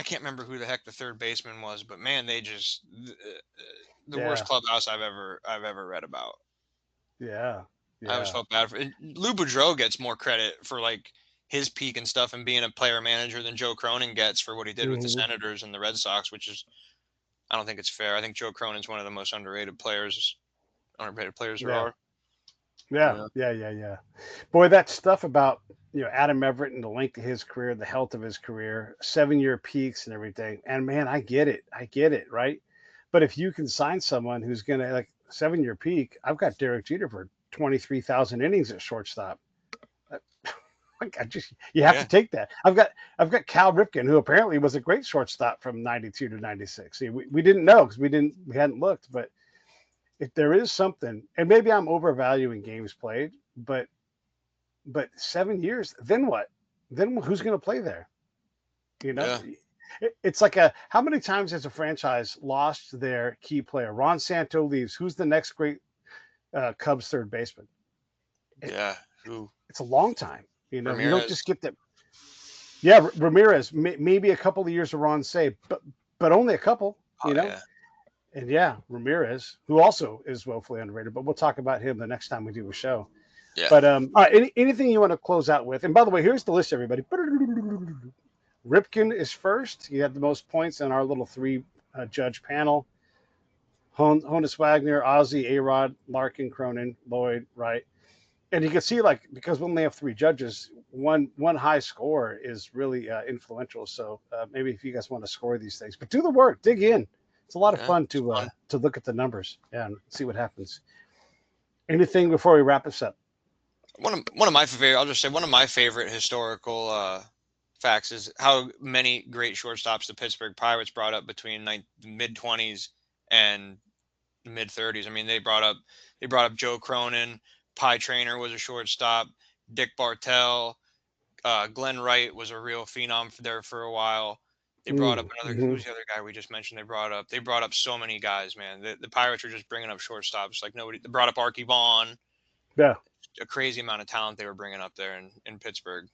I can't remember who the heck the third baseman was, but man, they just the worst Yeah, clubhouse I've ever read about. yeah, I always yeah. felt bad for Lou Boudreau gets more credit for like his peak and stuff and being a player manager than Joe Cronin gets for what he did with the Hmm. Senators and the Red Sox, which is I don't think it's fair. I think Joe Cronin's one of the most underrated players there Yeah, are. yeah, Yeah. yeah, yeah, yeah. Boy, that stuff about Adam Everett and the length of his career, the health of his career, 7 year peaks and everything. And man, I get it, right? But if you can sign someone who's gonna like 7 year peak, I've got Derek Jeter for 23,000 innings at shortstop. Uh, Like I just you have to Yeah. take that. I've got Cal Ripken, who apparently was a great shortstop from '92 to '96. See, we didn't know because we hadn't looked, but if there is something, and maybe I'm overvaluing games played, but 7 years, then what? Then who's going to play there? You know, Yeah. it's like a how many times has a franchise lost their key player? Ron Santo leaves. Who's the next great Cubs third baseman? It, Yeah. Who? it's a long time. You don't just Ramirez. get the yeah Ramirez. Maybe a couple of years of Ron Say, but only a couple. Oh You know, yeah. and yeah, Ramirez, who also is woefully underrated, but we'll talk about him the next time we do a show. Yeah. But all right, anything you want to close out with? And by the way, here's the list, everybody. Ripken is first. He had the most points in our little three judge panel. Honus Wagner, Ozzy, Arod, Larkin, Cronin, Lloyd, right? And you can see, like, because when they have three judges, one high score is really influential. So maybe if you guys want to score these things, but do the work, dig in. It's a lot of Yeah. fun It's fun. to look at the numbers and see what happens. Anything before we wrap this up? One of my favorite. I'll just say one of my favorite historical facts is how many great shortstops the Pittsburgh Pirates brought up between the mid 20s and the mid 30s. I mean, they brought up Joe Cronin, Pie Trainer was a shortstop, Dick Bartell, Glenn Wright was a real phenom there for a while. They brought up another. Mm-hmm. Who's the other guy we just mentioned? They brought up so many guys, man. The Pirates are just bringing up shortstops like nobody. They brought up Archie Vaughn. Yeah. A crazy amount of talent they were bringing up there in Pittsburgh.